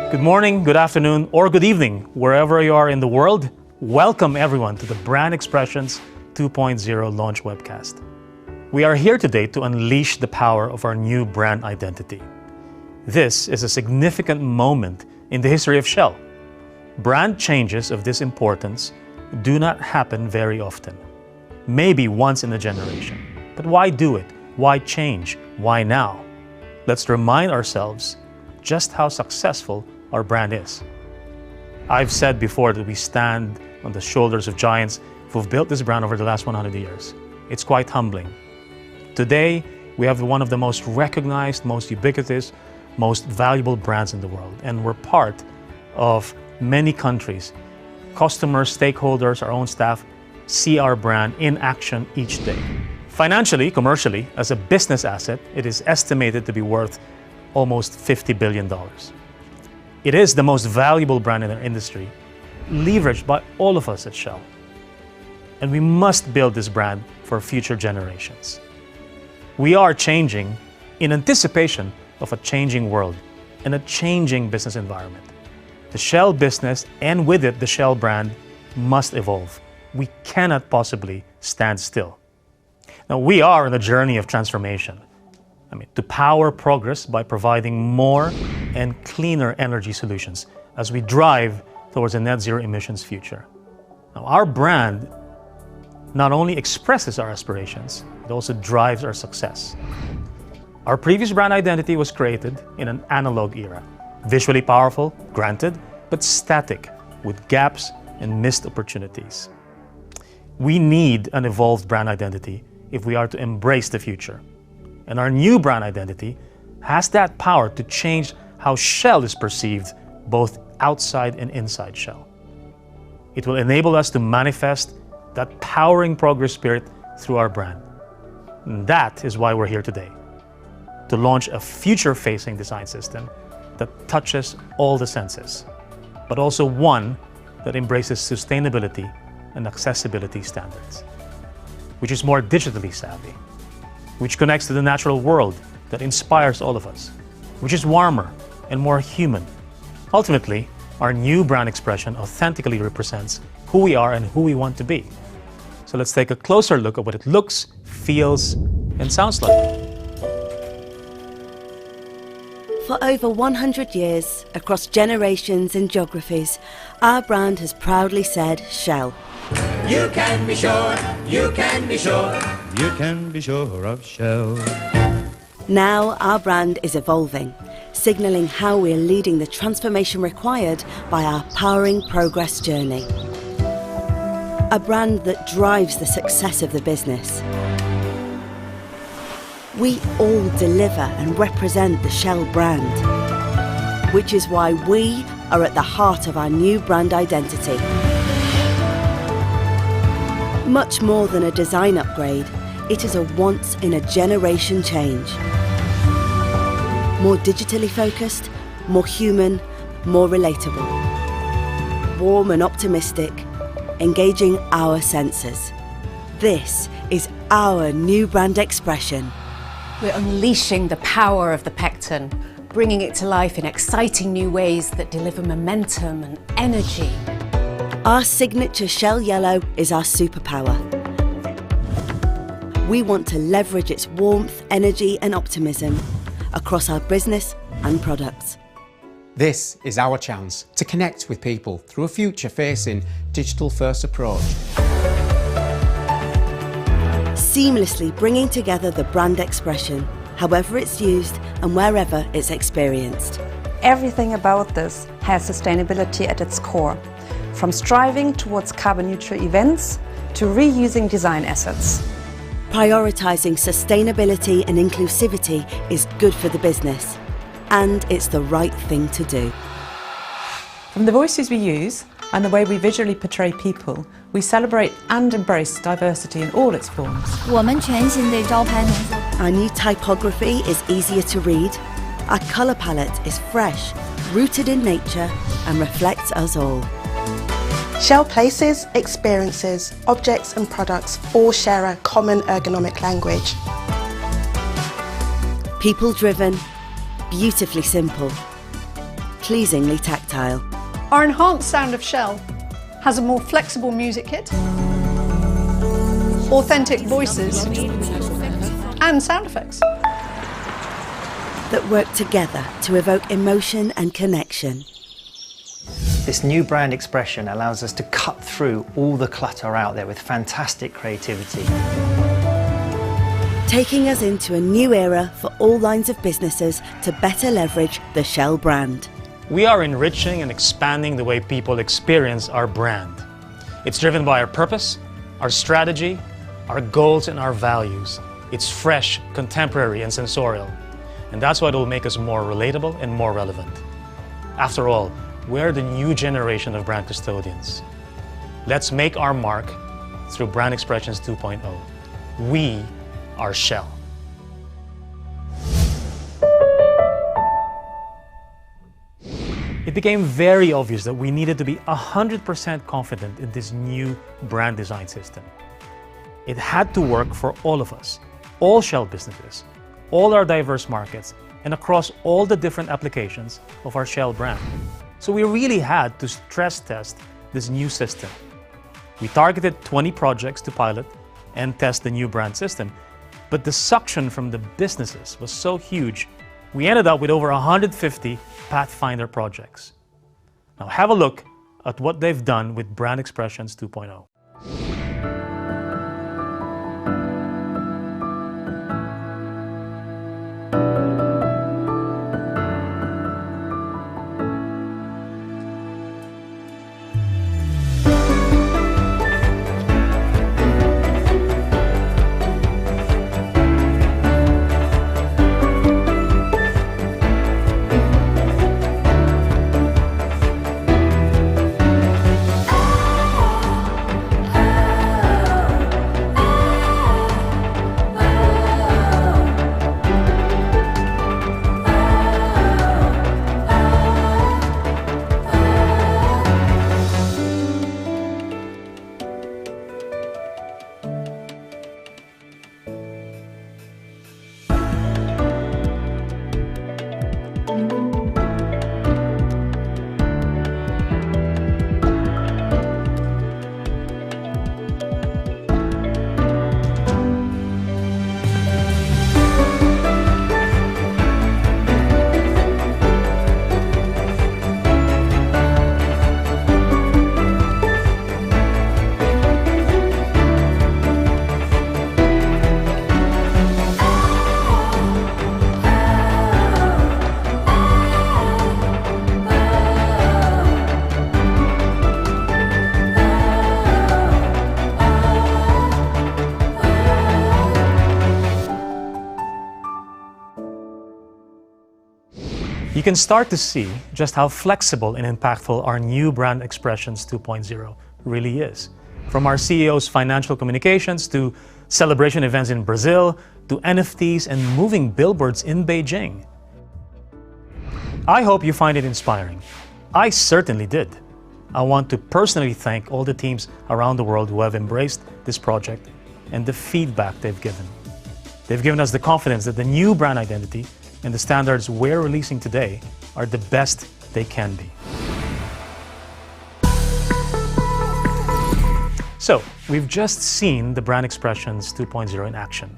Good morning, good afternoon, or good evening, wherever you are in the world. Welcome everyone to the Brand Expressions 2.0 launch webcast. We are here today to unleash the power of our new brand identity. This is a significant moment in the history of Shell. Brand changes of this importance do not happen very often. Maybe once in a generation. But why do it? Why change? Why now? Let's remind ourselves just how successful our brand is. I've said before that we stand on the shoulders of giants who've built this brand over the last 100 years. It's quite humbling. Today, we have one of the most recognized, most ubiquitous, most valuable brands in the world, and we're part of many countries. Customers, stakeholders, our own staff see our brand in action each day. Financially, commercially, as a business asset, it is estimated to be worth almost $50 billion. It is the most valuable brand in our industry, leveraged by all of us at Shell. And we must build this brand for future generations. We are changing in anticipation of a changing world and a changing business environment. The Shell business, and with it the Shell brand, must evolve. We cannot possibly stand still. Now, we are on a journey of transformation. To power progress by providing more and cleaner energy solutions as we drive towards a net zero emissions future. Now, our brand not only expresses our aspirations, it also drives our success. Our previous brand identity was created in an analog era. Visually powerful, granted, but static, with gaps and missed opportunities. We need an evolved brand identity if we are to embrace the future. And our new brand identity has that power to change how Shell is perceived both outside and inside Shell. It will enable us to manifest that powering progress spirit through our brand. And that is why we're here today, to launch a future-facing design system that touches all the senses, but also one that embraces sustainability and accessibility standards, which is more digitally savvy, which connects to the natural world that inspires all of us, which is warmer and more human. Ultimately, our new brand expression authentically represents who we are and who we want to be. So let's take a closer look at what it looks, feels, and sounds like. For over 100 years, across generations and geographies, our brand has proudly said Shell. You can be sure, you can be sure, you can be sure of Shell. Now our brand is evolving, signalling how we're leading the transformation required by our powering progress journey. A brand that drives the success of the business. We all deliver and represent the Shell brand, which is why we are at the heart of our new brand identity. Much more than a design upgrade, it is a once-in-a-generation change. More digitally focused, more human, more relatable. Warm and optimistic, engaging our senses. This is our new brand expression. We're unleashing the power of the Pecten, bringing it to life in exciting new ways that deliver momentum and energy. Our signature Shell Yellow is our superpower. We want to leverage its warmth, energy and optimism across our business and products. This is our chance to connect with people through a future-facing, digital-first approach. Seamlessly bringing together the brand expression, however it's used and wherever it's experienced. Everything about this has sustainability at its core. From striving towards carbon neutral events to reusing design assets. Prioritising sustainability and inclusivity is good for the business, and it's the right thing to do. From the voices we use and the way we visually portray people, we celebrate and embrace diversity in all its forms. 我们全新的招牌名字 Our new typography is easier to read. Our colour palette is fresh, rooted in nature, and reflects us all. Shell places, experiences, objects and products all share a common ergonomic language. People-driven, beautifully simple. pleasingly tactile. Our enhanced sound of Shell has a more flexible music kit, authentic voices, and sound effects that work together to evoke emotion and connection. This new brand expression allows us to cut through all the clutter out there with fantastic creativity. Taking us into a new era for all lines of businesses to better leverage the Shell brand. We are enriching and expanding the way people experience our brand. It's driven by our purpose, our strategy, our goals and our values. It's fresh, contemporary and sensorial. And that's what will make us more relatable and more relevant. After all, we're the new generation of brand custodians. Let's make our mark through Brand Expressions 2.0. We are Shell. It became very obvious that we needed to be 100% confident in this new brand design system. It had to work for all of us, all Shell businesses, all our diverse markets, and across all the different applications of our Shell brand. So we really had to stress test this new system. We targeted 20 projects to pilot and test the new brand system, but the suction from the businesses was so huge, we ended up with over 150 Pathfinder projects. Now have a look at what they've done with Brand Expressions 2.0. You can start to see just how flexible and impactful our new Brand Expressions 2.0 really is. From our CEO's financial communications to celebration events in Brazil to NFTs and moving billboards in Beijing. I hope you find it inspiring. I certainly did. I want to personally thank all the teams around the world who have embraced this project and the feedback they've given. They've given us the confidence that the new brand identity and the standards we're releasing today are the best they can be. So, we've just seen the Brand Expressions 2.0 in action.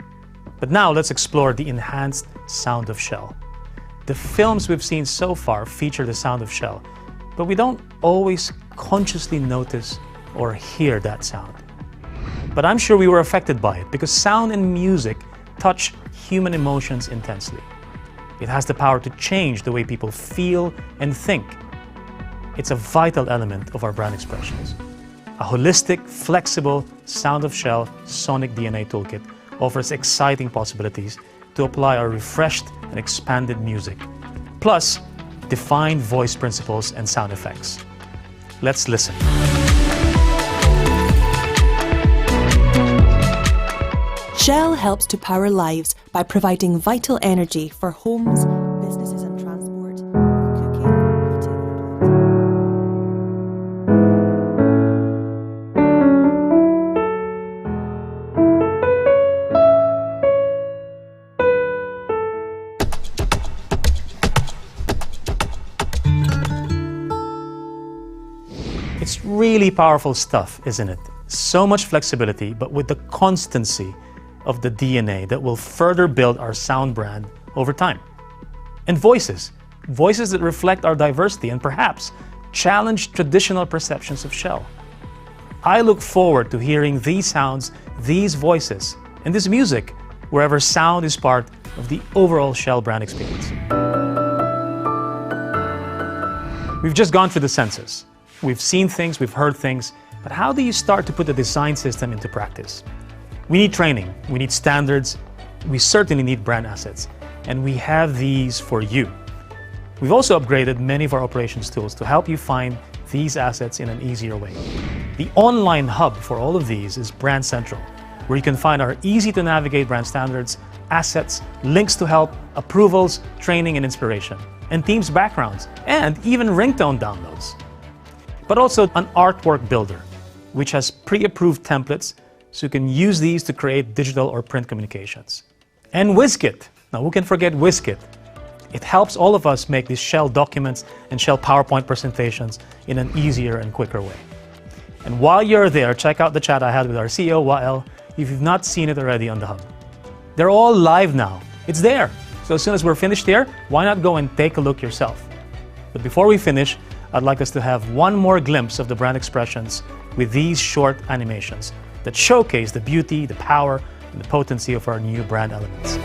But now let's explore the enhanced sound of Shell. The films we've seen so far feature the sound of Shell, but we don't always consciously notice or hear that sound. But I'm sure we were affected by it because sound and music touch human emotions intensely. It has the power to change the way people feel and think. It's a vital element of our brand expressions. A holistic, flexible Sound of Shell Sonic DNA Toolkit offers exciting possibilities to apply our refreshed and expanded music, plus defined voice principles and sound effects. Let's listen. Shell helps to power lives by providing vital energy for homes, businesses and transport, cooking, heating and lighting. It's really powerful stuff, isn't it? So much flexibility, but with the constancy of the DNA that will further build our sound brand over time. And voices that reflect our diversity and perhaps challenge traditional perceptions of Shell. I look forward to hearing these sounds, these voices, and this music wherever sound is part of the overall Shell brand experience. We've just gone through the senses. We've seen things, we've heard things, but how do you start to put the design system into practice? We need training, we need standards, we certainly need brand assets, and we have these for you. We've also upgraded many of our operations tools to help you find these assets in an easier way. The online hub for all of these is Brand Central, where you can find our easy-to-navigate brand standards, assets, links to help, approvals, training and inspiration, and teams' backgrounds, and even ringtone downloads. But also an artwork builder, which has pre-approved templates, so you can use these to create digital or print communications. And WizKit. Now, who can forget WizKit? It helps all of us make these Shell documents and Shell PowerPoint presentations in an easier and quicker way. And while you're there, check out the chat I had with our CEO, Wael, if you've not seen it already on the hub. They're all live now. It's there. So as soon as we're finished here, why not go and take a look yourself? But before we finish, I'd like us to have one more glimpse of the brand expressions with these short animations that showcase the beauty, the power, and the potency of our new brand elements.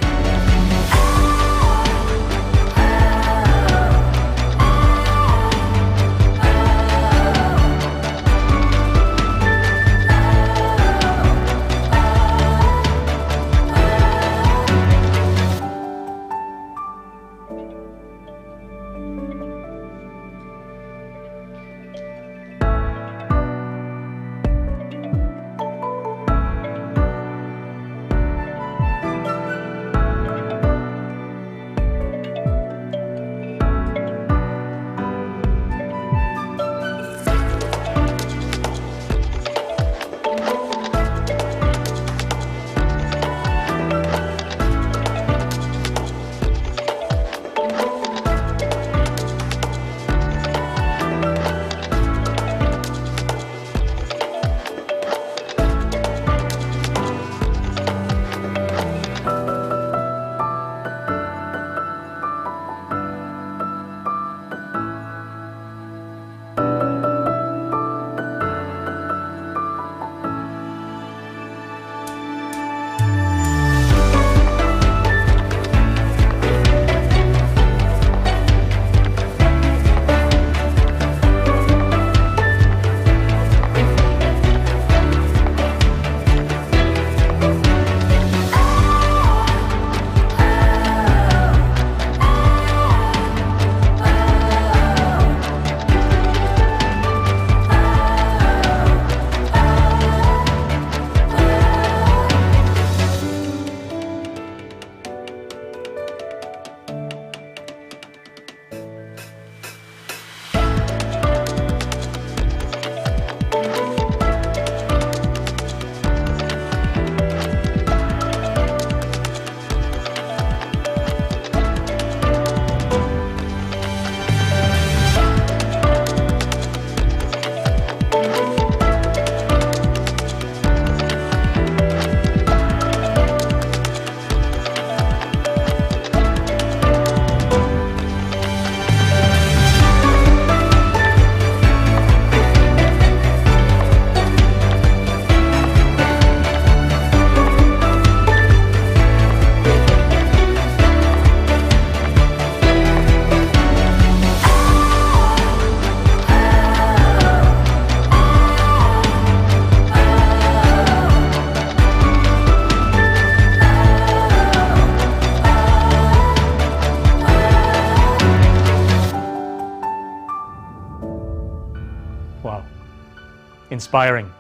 Inspiring.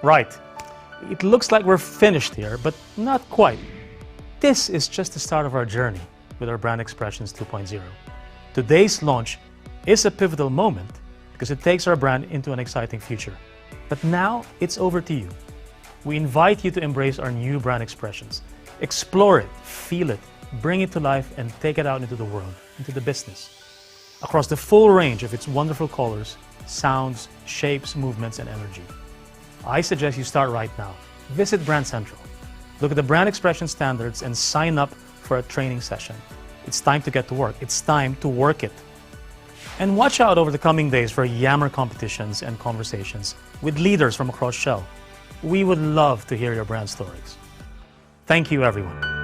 Right. It looks like we're finished here, but not quite. This is just the start of our journey with our Brand Expressions 2.0. Today's launch is a pivotal moment because it takes our brand into an exciting future. But now it's over to you. We invite you to embrace our new brand expressions. Explore it, feel it, bring it to life, and take it out into the world, into the business. Across the full range of its wonderful colors, sounds, shapes, movements, and energy. I suggest you start right now. Visit Brand Central. Look at the brand expression standards and sign up for a training session. It's time to get to work. It's time to work it. And watch out over the coming days for Yammer competitions and conversations with leaders from across Shell. We would love to hear your brand stories. Thank you, everyone.